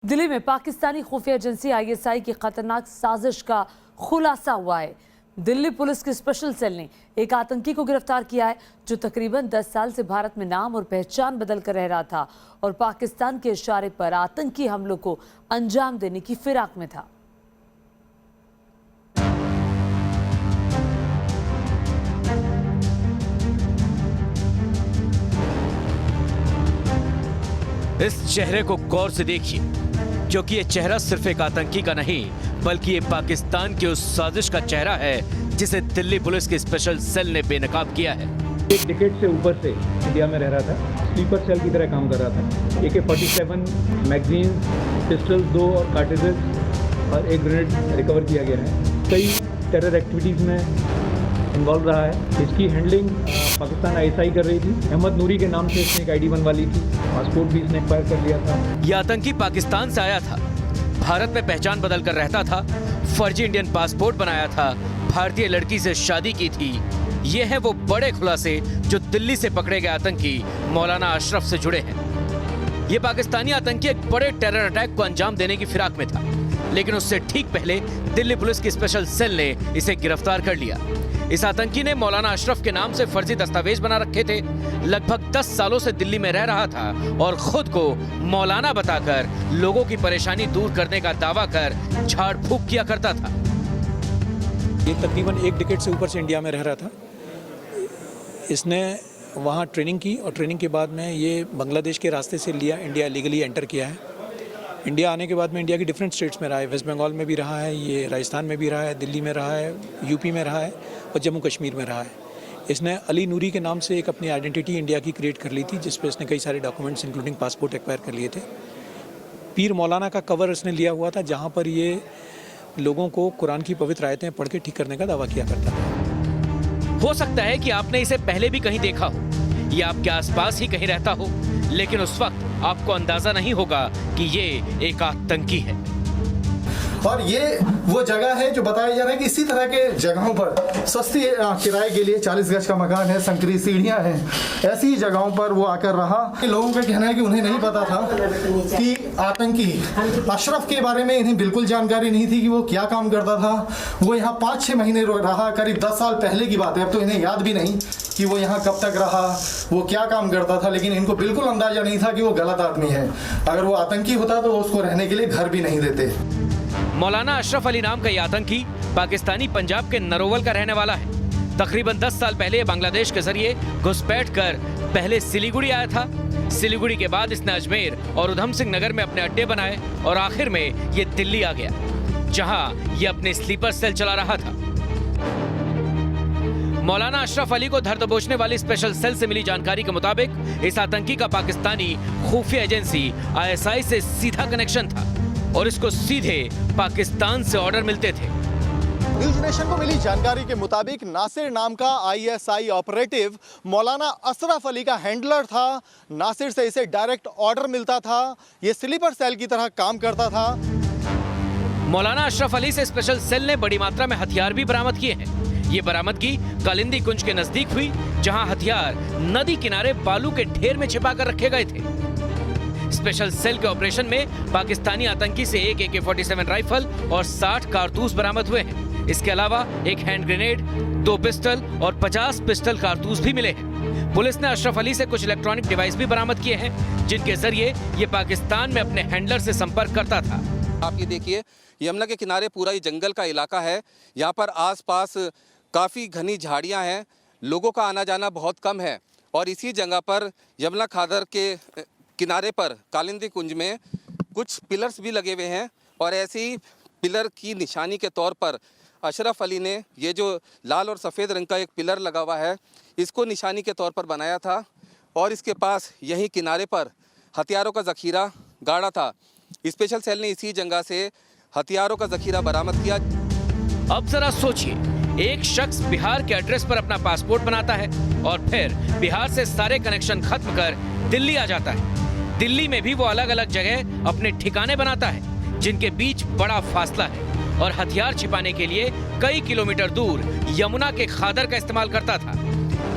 दिल्ली में पाकिस्तानी खुफिया agency ISI की खतरनाक साजिश का खुलासा हुआ है। दिल्ली पुलिस की स्पेशल सेल ने एक आतंकी को गिरफ्तार किया है जो तकरीबन 10 साल से भारत में नाम और पहचान बदल कर रह रहा था और पाकिस्तान के इशारे पर आतंकी हमलों को अंजाम देने की फिराक में था। इस चेहरे को गौर से देखिए, क्योंकि ये चेहरा सिर्फ एक आतंकी का नहीं बल्कि ये पाकिस्तान की उस साजिश का चेहरा है जिसे दिल्ली पुलिस की स्पेशल सेल ने बेनकाब किया है। एक डिकेड से ऊपर से इंडिया में रह रहा था, स्लीपर सेल की तरह काम कर रहा था। AK-47 मैगजीन, पिस्टल 2 और कार्ट्रिजेस और एक ग्रेनेड रिकवर किया गया है। कई टेरर एक्टिविटीज़ में इन्वॉल्व रहा है। इसकी हैंडलिंग पाकिस्तान आईएसआई कर रही थी। अहमद नूरी के नाम से इसने एक ID बनवा ली थी। पासपोर्ट भी इसने एक्वायर कर लिया था। यह आतंकी पाकिस्तान से आया था, भारत में पहचान बदल कर रहता था, फर्जी इंडियन पासपोर्ट बनाया था, भारतीय लड़की से शादी की थी। ये है वो बड़े खुलासे जो दिल्ली से पकड़े गए आतंकी मौलाना अशरफ से जुड़े हैं। ये पाकिस्तानी आतंकी एक बड़े टेरर अटैक को अंजाम देने की फिराक में था, लेकिन उससे ठीक पहले दिल्ली पुलिस की स्पेशल सेल ने इसे गिरफ्तार कर लिया। इस आतंकी ने मौलाना अशरफ के नाम से फर्जी दस्तावेज बना रखे थे, लगभग 10 सालों से दिल्ली में रह रहा था और खुद को मौलाना बताकर लोगों की परेशानी दूर करने का दावा कर झाड़ फूक किया करता था। ये तकरीबन एक डिकेड से ऊपर से इंडिया में रह रहा था। इसने वहाँ ट्रेनिंग की और ट्रेनिंग के बाद में ये बांग्लादेश के रास्ते से इंडिया लीगली एंटर किया है। इंडिया आने के बाद में इंडिया की डिफरेंट स्टेट्स में रहा है। वेस्ट बंगाल में भी रहा है, ये राजस्थान में भी रहा है, दिल्ली में रहा है, यूपी में रहा है और जम्मू कश्मीर में रहा है। इसने अली नूरी के नाम से एक अपनी आइडेंटिटी इंडिया की क्रिएट कर ली थी, जिस पे इसने कई सारे डॉक्यूमेंट्स इंक्लूडिंग पासपोर्ट एक्वायर कर लिए थे। पीर मौलाना का कवर इसने लिया हुआ था, जहाँ पर ये लोगों को कुरान की पवित्र आयतें पढ़ के ठीक करने का दावा किया करता था। हो सकता है कि आपने इसे पहले भी कहीं देखा हो या आपके आसपास ही कहीं रहता हो, लेकिन उस वक्त आपको अंदाजा नहीं होगा कि ये एक आतंकी है। और ये वो जगह है जो बताया जा रहा है कि इसी तरह के जगहों पर सस्ती किराए के लिए 40 गज का मकान है, संकरी सीढ़ियां हैं, ऐसी ही जगहों पर वो आकर रहा। लोगों का कहना है कि उन्हें नहीं पता था कि आतंकी अशरफ के बारे में इन्हें बिल्कुल जानकारी नहीं थी कि वो क्या काम करता था। वो यहाँ 5-6 महीने रहा, करीब 10 साल पहले की बात है, अब तो इन्हें याद भी नहीं कि वो यहाँ कब तक रहा, वो क्या काम करता था, लेकिन इनको बिल्कुल अंदाजा नहीं था कि वो गलत आदमी है। अगर वो आतंकी होता तो वो उसको रहने के लिए घर भी नहीं देते। मौलाना अशरफ अली नाम का ये आतंकी पाकिस्तानी पंजाब के नरोवल का रहने वाला है। तकरीबन 10 साल पहले बांग्लादेश के जरिए घुसपैठ कर पहले सिलीगुड़ी आया था। सिलीगुड़ी के बाद इसने अजमेर और उधम सिंह नगर में अपने अड्डे बनाए और आखिर में ये दिल्ली आ गया, जहां ये अपने स्लीपर सेल चला रहा था। मौलाना अशरफ अली को धर दबोचने वाली स्पेशल सेल से मिली जानकारी के मुताबिक इस आतंकी का पाकिस्तानी खुफिया एजेंसी आईएसआई से सीधा कनेक्शन था और इसको सीधे पाकिस्तान से ऑर्डर मिलते थे। न्यूज नेशन को मिली जानकारी के मुताबिक नासिर नाम का आईएसआई ऑपरेटिव मौलाना अशरफ अली का हैंडलर था। नासिर से इसे डायरेक्ट ऑर्डर मिलता था। ये स्लीपर सेल की तरह काम करता था। मौलाना अशरफ अली से स्पेशल सेल ने बड़ी मात्रा में हथियार भी बरामद किए हैं। ये बरामदगी कालिंदी कुंज के नजदीक हुई, जहां हथियार नदी किनारे बालू के ढेर में छिपा कर रखे गए थे। स्पेशल सेल के ऑपरेशन में पाकिस्तानी आतंकी से एक AK-47 राइफल और 60 कारतूस बरामद हुए हैं। इसके अलावा एक हैंड ग्रेनेड, 2 पिस्टल और 50 पिस्टल कारतूस भी मिले हैं। पुलिस ने अशरफ अली से कुछ इलेक्ट्रॉनिक डिवाइस भी बरामद किए हैं, जिनके जरिए ये पाकिस्तान में अपने हैंडलर से संपर्क करता था। आप ये देखिए, यमुना के किनारे पूरा ही जंगल का इलाका है। यहाँ पर आसपास काफ़ी घनी झाड़ियाँ हैं, लोगों का आना जाना बहुत कम है और इसी जगह पर यमुना खादर के किनारे पर कालिंदी कुंज में कुछ पिलर्स भी लगे हुए हैं और ऐसे ही पिलर की निशानी के तौर पर अशरफ अली ने ये जो लाल और सफ़ेद रंग का एक पिलर लगा हुआ है, इसको निशानी के तौर पर बनाया था और इसके पास यहीं किनारे पर हथियारों का ज़ख़ीरा गाड़ा था। स्पेशल सेल ने इसी जगह से हथियारों का ज़ख़ीरा बरामद किया। अब जरा सोचिए, एक शख्स बिहार के एड्रेस पर अपना पासपोर्ट बनाता है और फिर बिहार से सारे कनेक्शन खत्म कर दिल्ली आ जाता है। दिल्ली में भी वो अलग अलग जगह अपने ठिकाने बनाता है, जिनके बीच बड़ा फासला है और हथियार छिपाने के लिए कई किलोमीटर दूर यमुना के खादर का इस्तेमाल करता था।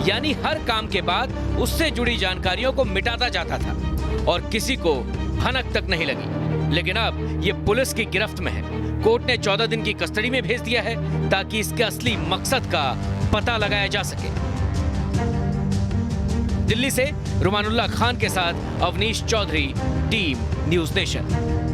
यानी हर काम के बाद उससे जुड़ी जानकारियों को मिटाता जाता था और किसी को भनक तक नहीं लगी। लेकिन अब ये पुलिस की गिरफ्त में है। कोर्ट ने 14 दिन की कस्टडी में भेज दिया है ताकि इसके असली मकसद का पता लगाया जा सके। दिल्ली से रुमानुल्लाह खान के साथ Avneesh Chaudhary, team News nation.